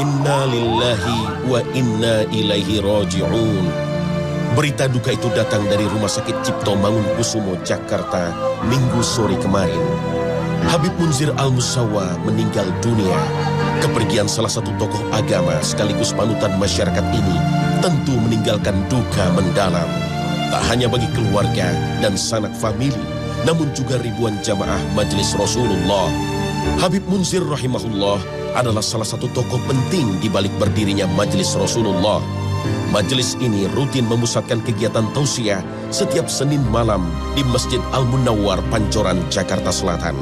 Inna lillahi wa inna ilaihi raji'un. Berita duka itu datang dari Rumah Sakit Cipto Mangunkusumo, Jakarta, Minggu sore kemarin. Habib Munzir Al-Musawa meninggal dunia. Kepergian salah satu tokoh agama sekaligus panutan masyarakat ini tentu meninggalkan duka mendalam. Tak hanya bagi keluarga dan sanak famili, namun juga ribuan jamaah Majelis Rasulullah. Habib Munzir rahimahullah adalah salah satu tokoh penting di balik berdirinya Majelis Rasulullah. Majelis ini rutin memusatkan kegiatan tausiah setiap Senin malam di Masjid Al-Munawwar, Pancoran, Jakarta Selatan.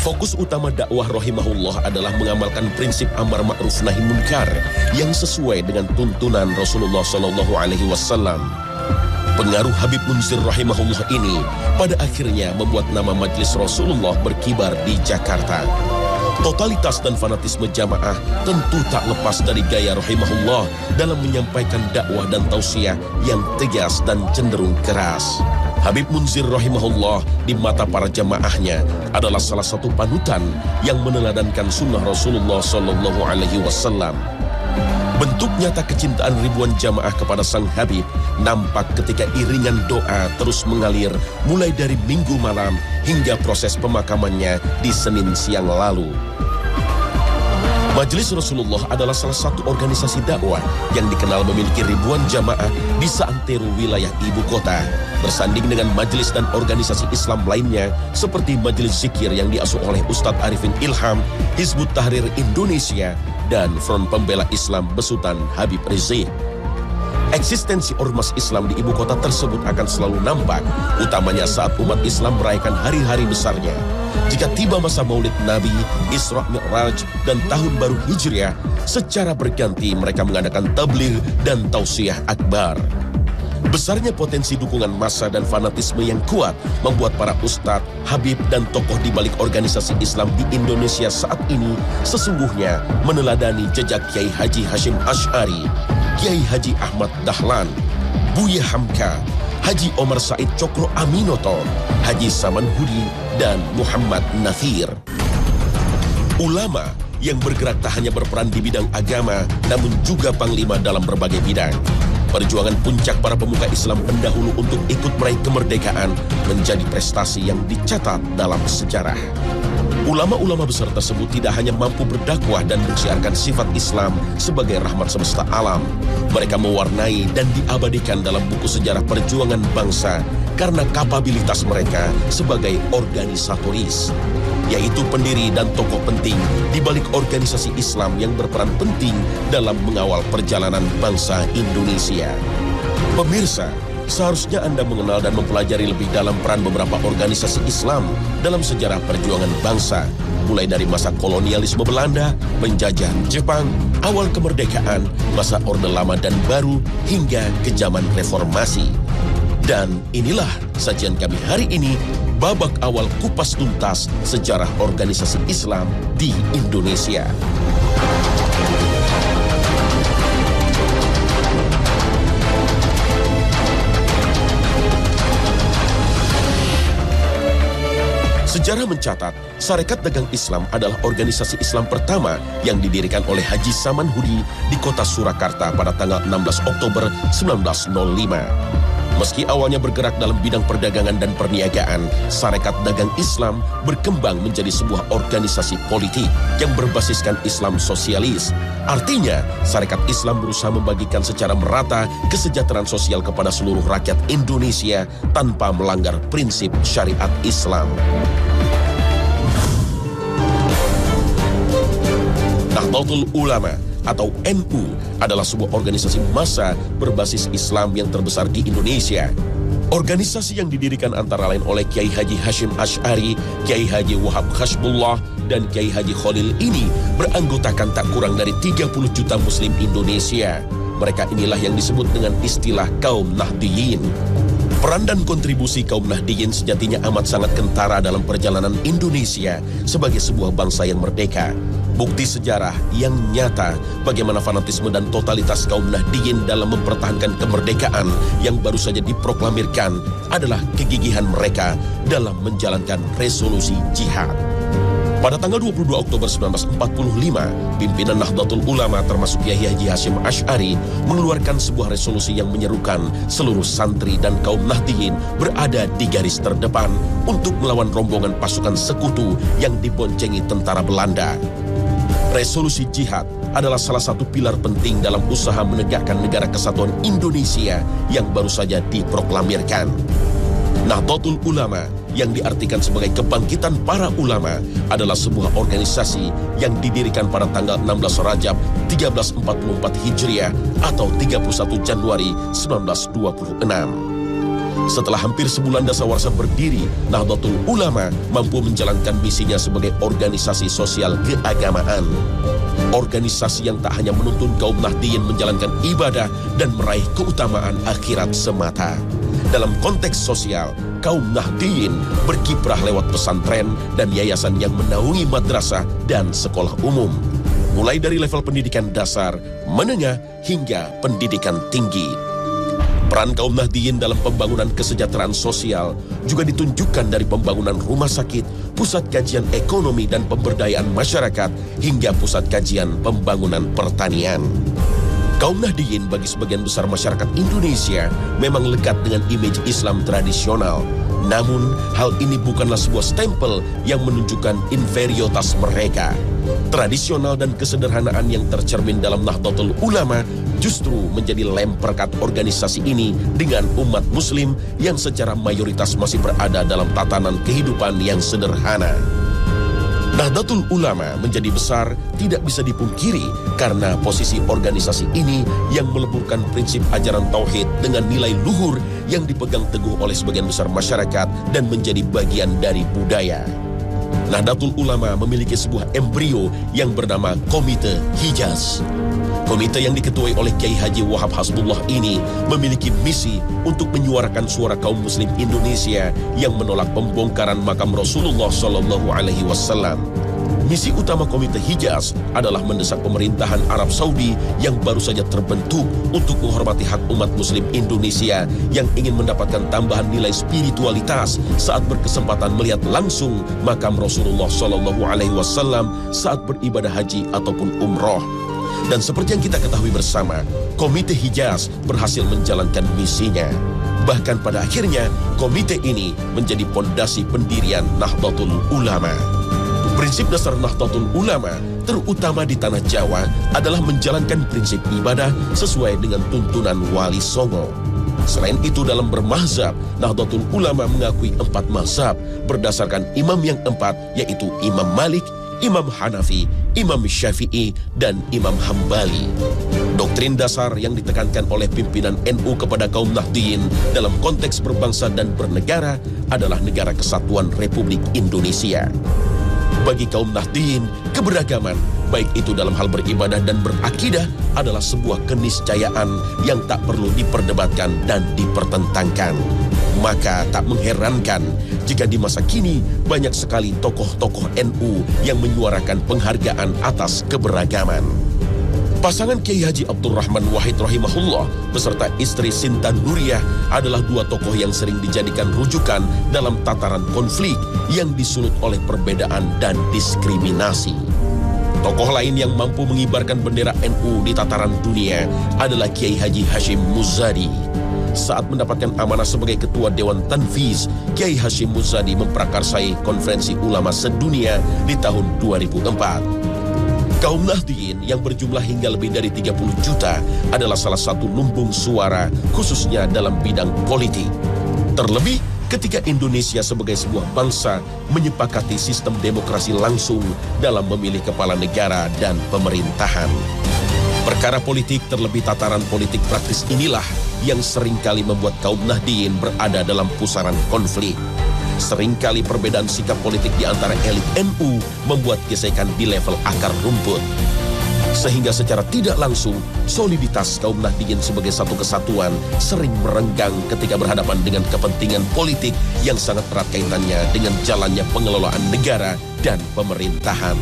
Fokus utama dakwah rahimahullah adalah mengamalkan prinsip amar ma'ruf nahi munkar yang sesuai dengan tuntunan Rasulullah SAW. Pengaruh Habib Munzir rahimahullah ini pada akhirnya membuat nama Majelis Rasulullah berkibar di Jakarta. Totalitas dan fanatisme jamaah tentu tak lepas dari gaya rahimahullah dalam menyampaikan dakwah dan tausiah yang tegas dan cenderung keras. Habib Munzir rahimahullah di mata para jamaahnya adalah salah satu panutan yang meneladankan sunnah Rasulullah SAW. Bentuk nyata kecintaan ribuan jamaah kepada sang Habib nampak ketika iringan doa terus mengalir mulai dari Minggu malam hingga proses pemakamannya di Senin siang lalu. Majelis Rasulullah adalah salah satu organisasi dakwah yang dikenal memiliki ribuan jamaah di seantero wilayah ibu kota, bersanding dengan majelis dan organisasi Islam lainnya seperti Majelis Zikir yang diasuh oleh Ustadz Arifin Ilham, Hizbut Tahrir Indonesia, dan Front Pembela Islam besutan Habib Rizik. Eksistensi ormas Islam di ibu kota tersebut akan selalu nampak, utamanya saat umat Islam merayakan hari-hari besarnya. Jika tiba masa Maulid Nabi, Isra Mi'raj, dan Tahun Baru Hijriah, secara berganti mereka mengadakan tabligh dan tausiah akbar. Besarnya potensi dukungan massa dan fanatisme yang kuat membuat para ustadz, habib, dan tokoh di balik organisasi Islam di Indonesia saat ini sesungguhnya meneladani jejak Kiai Haji Hashim Asy'ari, Kiai Haji Ahmad Dahlan, Buya Hamka, Haji Omar Said Cokro Aminoto, Haji Saman Hudi, dan Muhammad Nathir. Ulama yang bergerak tak hanya berperan di bidang agama, namun juga panglima dalam berbagai bidang. Perjuangan puncak para pemuka Islam pendahulu untuk ikut meraih kemerdekaan menjadi prestasi yang dicatat dalam sejarah. Ulama-ulama besar tersebut tidak hanya mampu berdakwah dan mensiarkan sifat Islam sebagai rahmat semesta alam. Mereka mewarnai dan diabadikan dalam buku sejarah perjuangan bangsa karena kapabilitas mereka sebagai organisatoris, yaitu pendiri dan tokoh penting di balik organisasi Islam yang berperan penting dalam mengawal perjalanan bangsa Indonesia. Pemirsa, seharusnya Anda mengenal dan mempelajari lebih dalam peran beberapa organisasi Islam dalam sejarah perjuangan bangsa, mulai dari masa kolonialisme Belanda, penjajahan Jepang, awal kemerdekaan, masa Orde Lama dan Baru, hingga ke zaman reformasi. Dan inilah sajian kami hari ini, babak awal kupas tuntas sejarah organisasi Islam di Indonesia. Sejarah mencatat, Sarekat Dagang Islam adalah organisasi Islam pertama yang didirikan oleh Haji Saman Hudi di kota Surakarta pada tanggal 16 Oktober 1905. Meski awalnya bergerak dalam bidang perdagangan dan perniagaan, Sarekat Dagang Islam berkembang menjadi sebuah organisasi politik yang berbasiskan Islam sosialis. Artinya, Sarekat Islam berusaha membagikan secara merata kesejahteraan sosial kepada seluruh rakyat Indonesia tanpa melanggar prinsip syariat Islam. Nahdlatul Ulama atau NU adalah sebuah organisasi massa berbasis Islam yang terbesar di Indonesia. Organisasi yang didirikan antara lain oleh Kiai Haji Hashim Asy'ari, Kiai Haji Wahab Khasbullah, dan Kiai Haji Khalil ini beranggotakan tak kurang dari 30 juta Muslim Indonesia. Mereka inilah yang disebut dengan istilah kaum Nahdiyin. Peran dan kontribusi kaum Nahdiyin sejatinya amat sangat kentara dalam perjalanan Indonesia sebagai sebuah bangsa yang merdeka. Bukti sejarah yang nyata bagaimana fanatisme dan totalitas kaum Nahdiyin dalam mempertahankan kemerdekaan yang baru saja diproklamirkan adalah kegigihan mereka dalam menjalankan resolusi jihad. Pada tanggal 22 Oktober 1945, pimpinan Nahdlatul Ulama termasuk Kiai Haji Hasyim Asy'ari mengeluarkan sebuah resolusi yang menyerukan seluruh santri dan kaum Nahdiyin berada di garis terdepan untuk melawan rombongan pasukan sekutu yang diboncengi tentara Belanda. Resolusi jihad adalah salah satu pilar penting dalam usaha menegakkan negara kesatuan Indonesia yang baru saja diproklamirkan. Nahdlatul Ulama yang diartikan sebagai kebangkitan para ulama adalah sebuah organisasi yang didirikan pada tanggal 16 Rajab 1344 Hijriah atau 31 Januari 1926. Setelah hampir sebulan dasawarsa berdiri, Nahdlatul Ulama mampu menjalankan misinya sebagai organisasi sosial keagamaan. Organisasi yang tak hanya menuntun kaum Nahdiyin menjalankan ibadah dan meraih keutamaan akhirat semata. Dalam konteks sosial, kaum Nahdiyin berkiprah lewat pesantren dan yayasan yang menaungi madrasah dan sekolah umum, mulai dari level pendidikan dasar, menengah, hingga pendidikan tinggi. Peran kaum Nahdiyin dalam pembangunan kesejahteraan sosial juga ditunjukkan dari pembangunan rumah sakit, pusat kajian ekonomi dan pemberdayaan masyarakat, hingga pusat kajian pembangunan pertanian. Kaum Nahdiyin bagi sebagian besar masyarakat Indonesia memang lekat dengan image Islam tradisional. Namun, hal ini bukanlah sebuah stempel yang menunjukkan inferioritas mereka. Tradisional dan kesederhanaan yang tercermin dalam Nahdlatul Ulama justru menjadi lem perekat organisasi ini dengan umat muslim yang secara mayoritas masih berada dalam tatanan kehidupan yang sederhana. Nahdlatul Ulama menjadi besar tidak bisa dipungkiri karena posisi organisasi ini yang meleburkan prinsip ajaran tauhid dengan nilai luhur yang dipegang teguh oleh sebagian besar masyarakat dan menjadi bagian dari budaya. Nahdlatul Ulama memiliki sebuah embrio yang bernama Komite Hijaz. Komite yang diketuai oleh Kiai Haji Wahab Hasbullah ini memiliki misi untuk menyuarakan suara kaum muslim Indonesia yang menolak pembongkaran makam Rasulullah Shallallahu Alaihi Wasallam. Misi utama Komite Hijaz adalah mendesak pemerintahan Arab Saudi yang baru saja terbentuk untuk menghormati hak umat muslim Indonesia yang ingin mendapatkan tambahan nilai spiritualitas saat berkesempatan melihat langsung makam Rasulullah Shallallahu Alaihi Wasallam saat beribadah haji ataupun umroh. Dan seperti yang kita ketahui bersama, Komite Hijaz berhasil menjalankan misinya. Bahkan pada akhirnya, komite ini menjadi pondasi pendirian Nahdlatul Ulama. Prinsip dasar Nahdlatul Ulama, terutama di Tanah Jawa, adalah menjalankan prinsip ibadah sesuai dengan tuntunan Wali Songo. Selain itu, dalam bermazhab, Nahdlatul Ulama mengakui 4 mazhab berdasarkan imam yang 4, yaitu Imam Malik, Imam Hanafi, Imam Syafi'i, dan Imam Hambali. Doktrin dasar yang ditekankan oleh pimpinan NU kepada kaum Nahdiyin dalam konteks berbangsa dan bernegara adalah negara kesatuan Republik Indonesia. Bagi kaum Nahdiyin, keberagaman, baik itu dalam hal beribadah dan berakidah, adalah sebuah keniscayaan yang tak perlu diperdebatkan dan dipertentangkan. Maka tak mengherankan jika di masa kini banyak sekali tokoh-tokoh NU yang menyuarakan penghargaan atas keberagaman. Pasangan Kiai Haji Abdurrahman Wahid rahimahullah beserta istri Sinta Nuriyah adalah 2 tokoh yang sering dijadikan rujukan dalam tataran konflik yang disulut oleh perbedaan dan diskriminasi. Tokoh lain yang mampu mengibarkan bendera NU di tataran dunia adalah Kiai Haji Hashim Muzadi. Saat mendapatkan amanah sebagai Ketua Dewan Tanfiz, Kiai Hashim Muzadi memprakarsai Konferensi Ulama Sedunia di tahun 2004. Kaum Nahdiyin yang berjumlah hingga lebih dari 30 juta adalah salah satu lumbung suara khususnya dalam bidang politik. Terlebih ketika Indonesia sebagai sebuah bangsa menyepakati sistem demokrasi langsung dalam memilih kepala negara dan pemerintahan. Perkara politik terlebih tataran politik praktis inilah yang seringkali membuat kaum Nahdiyin berada dalam pusaran konflik. Seringkali perbedaan sikap politik di antara elit NU membuat gesekan di level akar rumput. Sehingga secara tidak langsung, soliditas kaum Nahdiyin sebagai satu kesatuan sering merenggang ketika berhadapan dengan kepentingan politik yang sangat erat kaitannya dengan jalannya pengelolaan negara dan pemerintahan.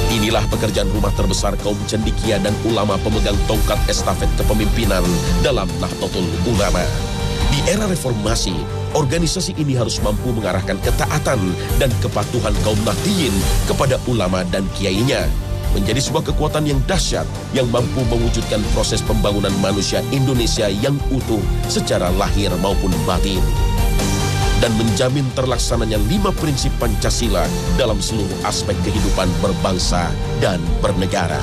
Inilah pekerjaan rumah terbesar kaum cendekia dan ulama pemegang tongkat estafet kepemimpinan dalam Nahdlatul Ulama. Di era reformasi, organisasi ini harus mampu mengarahkan ketaatan dan kepatuhan kaum Nahdliyin kepada ulama dan kiainya, menjadi sebuah kekuatan yang dahsyat yang mampu mewujudkan proses pembangunan manusia Indonesia yang utuh secara lahir maupun batin, dan menjamin terlaksananya 5 prinsip Pancasila dalam seluruh aspek kehidupan berbangsa dan bernegara.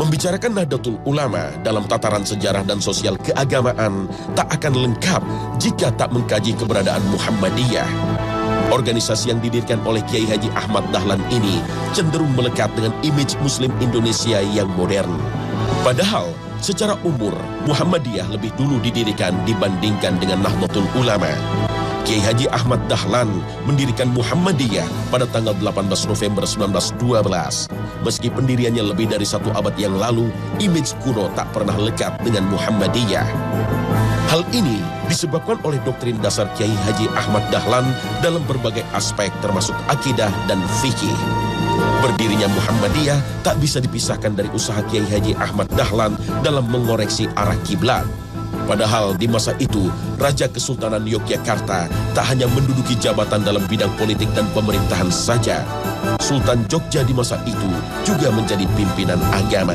Membicarakan Nahdlatul Ulama dalam tataran sejarah dan sosial keagamaan tak akan lengkap jika tak mengkaji keberadaan Muhammadiyah. Organisasi yang didirikan oleh Kiai Haji Ahmad Dahlan ini cenderung melekat dengan image Muslim Indonesia yang modern. Padahal, secara umur, Muhammadiyah lebih dulu didirikan dibandingkan dengan Nahdlatul Ulama. Kiai Haji Ahmad Dahlan mendirikan Muhammadiyah pada tanggal 18 November 1912. Meski pendiriannya lebih dari 1 abad yang lalu, image kuno tak pernah lekat dengan Muhammadiyah. Hal ini disebabkan oleh doktrin dasar Kiai Haji Ahmad Dahlan dalam berbagai aspek termasuk akidah dan fikih. Berdirinya Muhammadiyah tak bisa dipisahkan dari usaha Kiai Haji Ahmad Dahlan dalam mengoreksi arah kiblat. Padahal di masa itu, Raja Kesultanan Yogyakarta tak hanya menduduki jabatan dalam bidang politik dan pemerintahan saja. Sultan Jogja di masa itu juga menjadi pimpinan agama.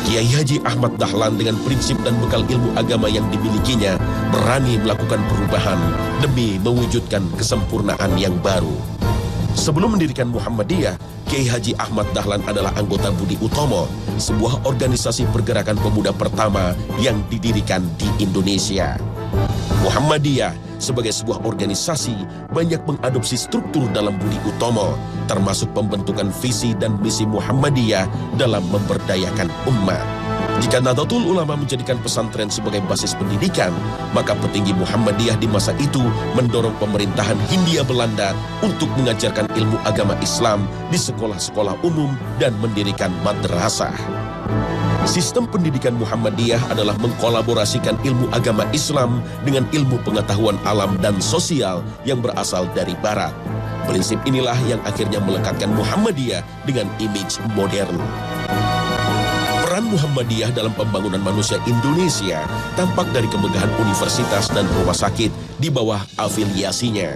Kiai Haji Ahmad Dahlan dengan prinsip dan bekal ilmu agama yang dimilikinya berani melakukan perubahan demi mewujudkan kesempurnaan yang baru. Sebelum mendirikan Muhammadiyah, Kiai Haji Ahmad Dahlan adalah anggota Budi Utomo, sebuah organisasi pergerakan pemuda pertama yang didirikan di Indonesia. Muhammadiyah sebagai sebuah organisasi banyak mengadopsi struktur dalam Budi Utomo, termasuk pembentukan visi dan misi Muhammadiyah dalam memberdayakan umat. Jika Nahdlatul Ulama menjadikan pesantren sebagai basis pendidikan, maka petinggi Muhammadiyah di masa itu mendorong pemerintahan Hindia Belanda untuk mengajarkan ilmu agama Islam di sekolah-sekolah umum dan mendirikan madrasah. Sistem pendidikan Muhammadiyah adalah mengkolaborasikan ilmu agama Islam dengan ilmu pengetahuan alam dan sosial yang berasal dari Barat. Prinsip inilah yang akhirnya melekatkan Muhammadiyah dengan image modern. Peran Muhammadiyah dalam pembangunan manusia Indonesia tampak dari kemegahan universitas dan rumah sakit di bawah afiliasinya.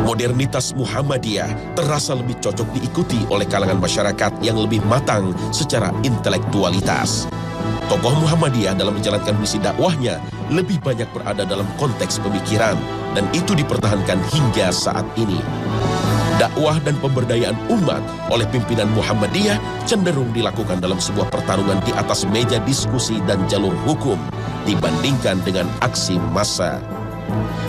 Modernitas Muhammadiyah terasa lebih cocok diikuti oleh kalangan masyarakat yang lebih matang secara intelektualitas. Tokoh Muhammadiyah dalam menjalankan misi dakwahnya lebih banyak berada dalam konteks pemikiran, dan itu dipertahankan hingga saat ini. Dakwah dan pemberdayaan umat oleh pimpinan Muhammadiyah cenderung dilakukan dalam sebuah pertarungan di atas meja diskusi dan jalur hukum dibandingkan dengan aksi massa.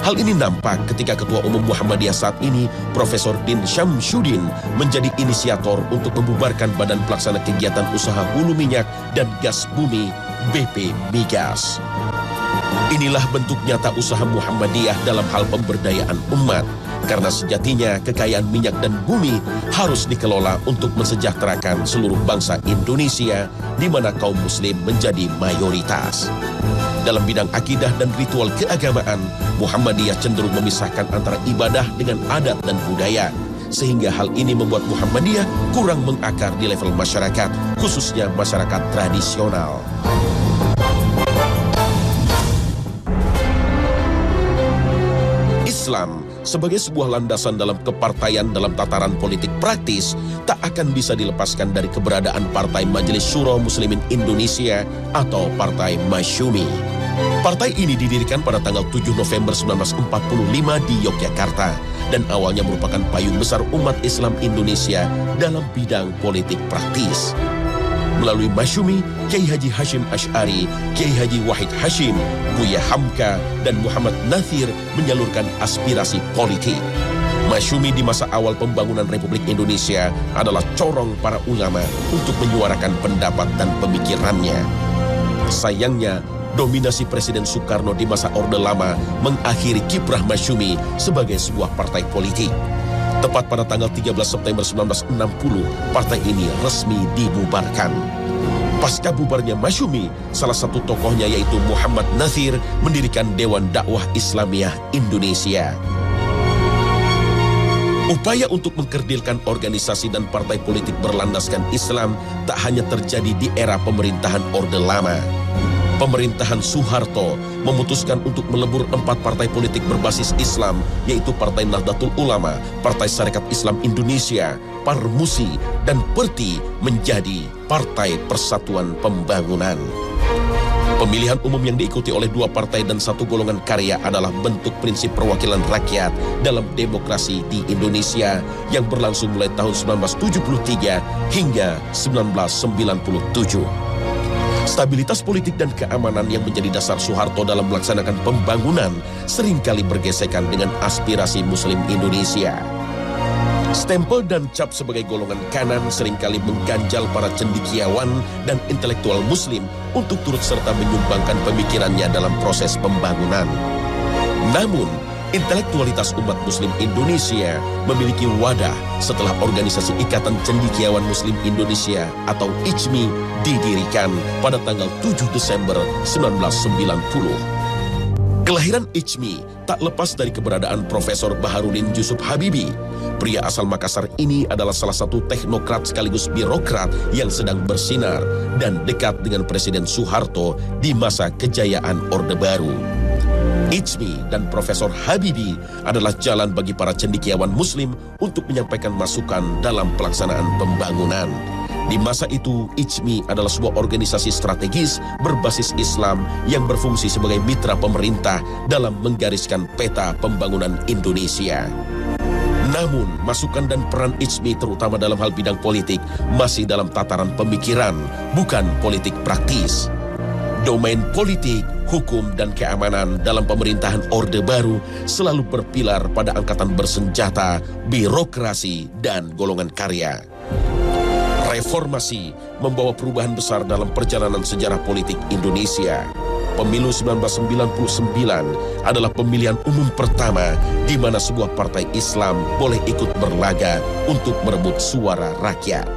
Hal ini nampak ketika Ketua Umum Muhammadiyah saat ini, Profesor Din Syamsuddin, menjadi inisiator untuk membubarkan Badan Pelaksana Kegiatan Usaha Hulu Minyak dan Gas Bumi BP Migas. Inilah bentuk nyata usaha Muhammadiyah dalam hal pemberdayaan umat, karena sejatinya kekayaan minyak dan bumi harus dikelola untuk mensejahterakan seluruh bangsa Indonesia, di mana kaum muslim menjadi mayoritas. Dalam bidang akidah dan ritual keagamaan, Muhammadiyah cenderung memisahkan antara ibadah dengan adat dan budaya, sehingga hal ini membuat Muhammadiyah kurang mengakar di level masyarakat, khususnya masyarakat tradisional. Islam sebagai sebuah landasan dalam kepartaian dalam tataran politik praktis tak akan bisa dilepaskan dari keberadaan Partai Majelis Syuro Muslimin Indonesia atau Partai Masyumi. Partai ini didirikan pada tanggal 7 November 1945 di Yogyakarta dan awalnya merupakan payung besar umat Islam Indonesia dalam bidang politik praktis. Melalui Masyumi, Kiai Haji Hashim Asy'ari, Kiai Haji Wahid Hashim, Buya Hamka, dan Muhammad Nathir menyalurkan aspirasi politik. Masyumi di masa awal pembangunan Republik Indonesia adalah corong para ulama untuk menyuarakan pendapat dan pemikirannya. Sayangnya, dominasi Presiden Soekarno di masa Orde Lama mengakhiri kiprah Masyumi sebagai sebuah partai politik. Tepat pada tanggal 13 September 1960, partai ini resmi dibubarkan. Pasca bubarnya Masyumi, salah satu tokohnya yaitu Muhammad Nathir mendirikan Dewan Dakwah Islamiyah Indonesia. Upaya untuk mengkerdilkan organisasi dan partai politik berlandaskan Islam tak hanya terjadi di era pemerintahan Orde Lama. Pemerintahan Soeharto memutuskan untuk melebur 4 partai politik berbasis Islam, yaitu Partai Nahdlatul Ulama, Partai Sarekat Islam Indonesia, Parmusi, dan Perti menjadi Partai Persatuan Pembangunan. Pemilihan umum yang diikuti oleh 2 partai dan 1 golongan karya adalah bentuk prinsip perwakilan rakyat dalam demokrasi di Indonesia yang berlangsung mulai tahun 1973 hingga 1997. Stabilitas politik dan keamanan yang menjadi dasar Soeharto dalam melaksanakan pembangunan seringkali bergesekan dengan aspirasi Muslim Indonesia. Stempel dan cap sebagai golongan kanan seringkali mengganjal para cendekiawan dan intelektual Muslim untuk turut serta menyumbangkan pemikirannya dalam proses pembangunan. Namun, intelektualitas umat Muslim Indonesia memiliki wadah setelah Organisasi Ikatan Cendekiawan Muslim Indonesia atau ICMI didirikan pada tanggal 7 Desember 1990. Kelahiran ICMI tak lepas dari keberadaan Profesor Baharudin Yusuf Habibie. Pria asal Makassar ini adalah salah satu teknokrat sekaligus birokrat yang sedang bersinar dan dekat dengan Presiden Soeharto di masa kejayaan Orde Baru. ICMI dan Profesor Habibie adalah jalan bagi para cendekiawan Muslim untuk menyampaikan masukan dalam pelaksanaan pembangunan. Di masa itu, ICMI adalah sebuah organisasi strategis berbasis Islam yang berfungsi sebagai mitra pemerintah dalam menggariskan peta pembangunan Indonesia. Namun, masukan dan peran ICMI terutama dalam hal bidang politik masih dalam tataran pemikiran, bukan politik praktis. Domain politik, hukum, dan keamanan dalam pemerintahan Orde Baru selalu berpilar pada angkatan bersenjata, birokrasi, dan golongan karya. Reformasi membawa perubahan besar dalam perjalanan sejarah politik Indonesia. Pemilu 1999 adalah pemilihan umum pertama di mana sebuah partai Islam boleh ikut berlaga untuk merebut suara rakyat.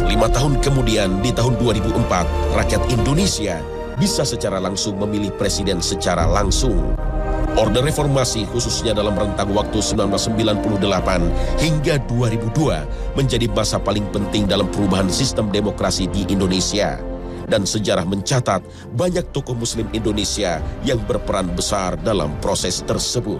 5 tahun kemudian, di tahun 2004, rakyat Indonesia bisa secara langsung memilih presiden secara langsung. Orde Reformasi khususnya dalam rentang waktu 1998 hingga 2002 menjadi masa paling penting dalam perubahan sistem demokrasi di Indonesia. Dan sejarah mencatat banyak tokoh Muslim Indonesia yang berperan besar dalam proses tersebut.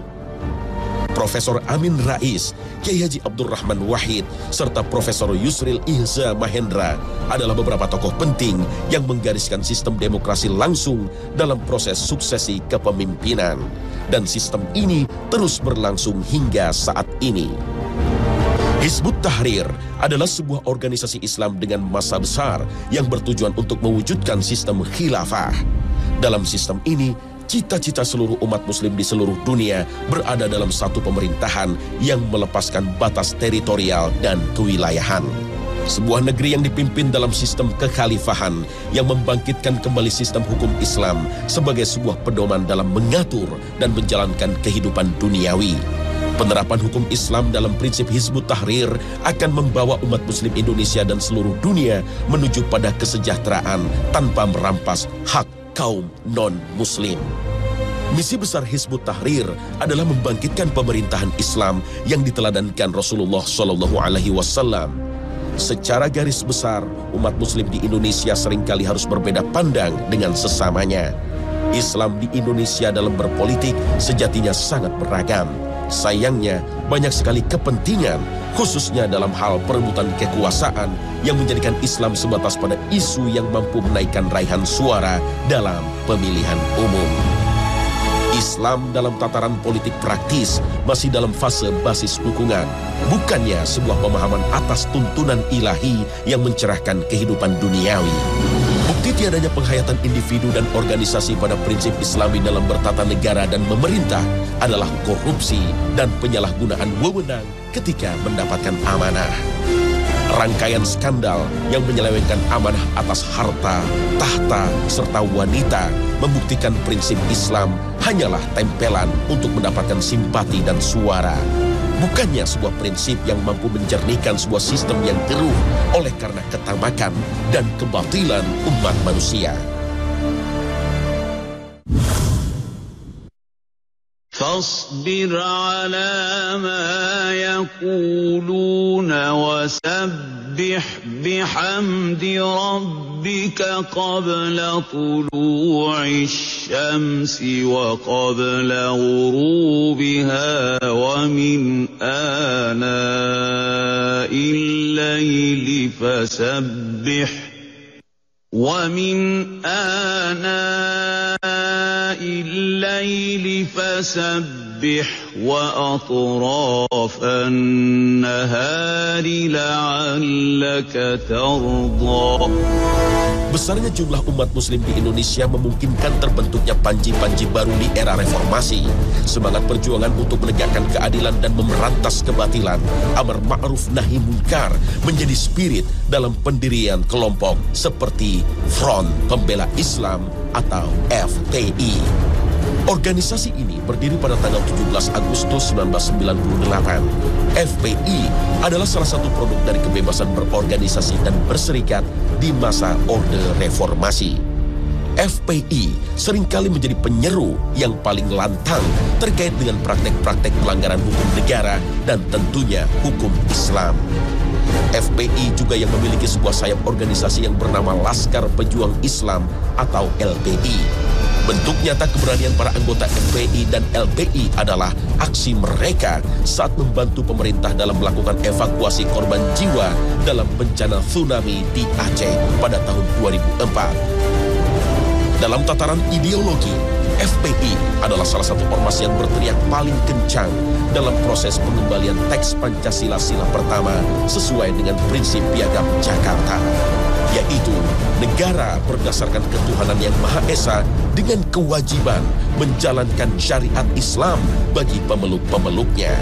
Profesor Amin Rais, Kiai Haji Abdurrahman Wahid, serta Profesor Yusril Ihza Mahendra adalah beberapa tokoh penting yang menggariskan sistem demokrasi langsung dalam proses suksesi kepemimpinan. Dan sistem ini terus berlangsung hingga saat ini. Hizbut Tahrir adalah sebuah organisasi Islam dengan massa besar yang bertujuan untuk mewujudkan sistem khilafah. Dalam sistem ini, cita-cita seluruh umat Muslim di seluruh dunia berada dalam satu pemerintahan yang melepaskan batas teritorial dan kewilayahan. Sebuah negeri yang dipimpin dalam sistem kekhalifahan yang membangkitkan kembali sistem hukum Islam sebagai sebuah pedoman dalam mengatur dan menjalankan kehidupan duniawi. Penerapan hukum Islam dalam prinsip Hizbut Tahrir akan membawa umat Muslim Indonesia dan seluruh dunia menuju pada kesejahteraan tanpa merampas hak kaum non-Muslim. Misi besar Hizbut Tahrir adalah membangkitkan pemerintahan Islam yang diteladankan Rasulullah SAW. Secara garis besar, umat Muslim di Indonesia seringkali harus berbeda pandang dengan sesamanya. Islam di Indonesia dalam berpolitik sejatinya sangat beragam. Sayangnya, banyak sekali kepentingan, khususnya dalam hal perebutan kekuasaan yang menjadikan Islam sebatas pada isu yang mampu menaikkan raihan suara dalam pemilihan umum. Islam dalam tataran politik praktis masih dalam fase basis dukungan, bukannya sebuah pemahaman atas tuntunan ilahi yang mencerahkan kehidupan duniawi. Bukti tiadanya penghayatan individu dan organisasi pada prinsip Islami dalam bertata negara dan memerintah adalah korupsi dan penyalahgunaan wewenang ketika mendapatkan amanah. Rangkaian skandal yang menyelewengkan amanah atas harta, tahta, serta wanita membuktikan prinsip Islam hanyalah tempelan untuk mendapatkan simpati dan suara. Bukannya sebuah prinsip yang mampu menjernihkan sebuah sistem yang keruh oleh karena ketamakan dan kebatilan umat manusia. فاصبر على ما يقولون وسبح بحمد ربك قبل طلوع الشمس وقبل غروبها ومن آناء الليل فسبح وأطراف النهار لعلك ترضى. Besarnya jumlah umat muslim di Indonesia memungkinkan terbentuknya panji-panji baru di era reformasi. Semangat perjuangan untuk menegakkan keadilan dan memerantas kebatilan, amar ma'ruf nahi munkar, menjadi spirit dalam pendirian kelompok seperti Front Pembela Islam atau FPI. Organisasi ini berdiri pada tanggal 17 Agustus 1998. FPI adalah salah satu produk dari kebebasan berorganisasi dan berserikat di masa Orde Reformasi. FPI seringkali menjadi penyeru yang paling lantang terkait dengan praktek-praktek pelanggaran hukum negara dan tentunya hukum Islam. FPI juga yang memiliki sebuah sayap organisasi yang bernama Laskar Pejuang Islam atau LPI. Bentuk nyata keberanian para anggota FPI dan LPI adalah aksi mereka saat membantu pemerintah dalam melakukan evakuasi korban jiwa dalam bencana tsunami di Aceh pada tahun 2004. Dalam tataran ideologi, FPI adalah salah satu ormas yang berteriak paling kencang dalam proses pengembalian teks Pancasila sila pertama sesuai dengan prinsip Piagam Jakarta, yaitu negara berdasarkan ketuhanan yang Maha Esa dengan kewajiban menjalankan syariat Islam bagi pemeluk-pemeluknya.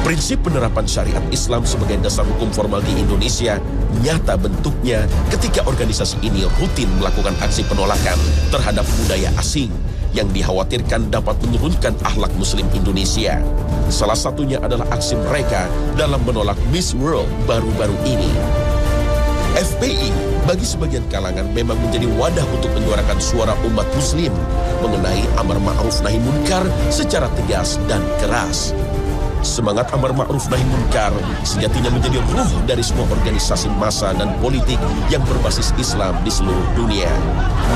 Prinsip penerapan syariat Islam sebagai dasar hukum formal di Indonesia nyata bentuknya ketika organisasi ini rutin melakukan aksi penolakan terhadap budaya asing yang dikhawatirkan dapat menurunkan akhlak Muslim Indonesia. Salah satunya adalah aksi mereka dalam menolak Miss World baru-baru ini. FPI bagi sebagian kalangan memang menjadi wadah untuk menyuarakan suara umat muslim mengenai amar ma'ruf nahi munkar secara tegas dan keras. Semangat amar ma'ruf nahi munkar sejatinya menjadi ruh dari semua organisasi massa dan politik yang berbasis Islam di seluruh dunia.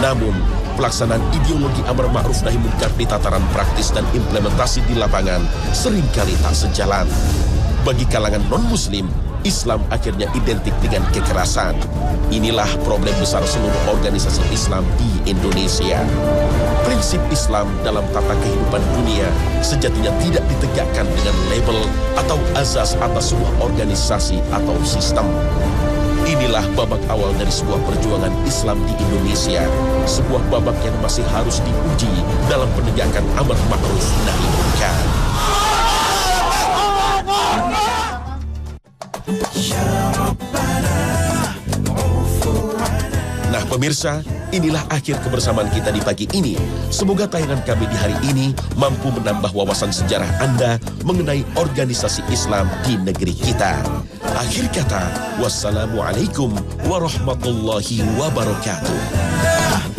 Namun, pelaksanaan ideologi amar ma'ruf nahi munkar di tataran praktis dan implementasi di lapangan seringkali tak sejalan. Bagi kalangan non-muslim, Islam akhirnya identik dengan kekerasan. Inilah problem besar seluruh organisasi Islam di Indonesia. Prinsip Islam dalam tata kehidupan dunia sejatinya tidak ditegakkan dengan label atau azas atas sebuah organisasi atau sistem. Inilah babak awal dari sebuah perjuangan Islam di Indonesia, sebuah babak yang masih harus diuji dalam penegakan amar ma'ruf nahi munkar. Nah pemirsa, inilah akhir kebersamaan kita di pagi ini. Semoga tayangan kami di hari ini mampu menambah wawasan sejarah Anda mengenai organisasi Islam di negeri kita. Akhir kata, wassalamualaikum warahmatullahi wabarakatuh.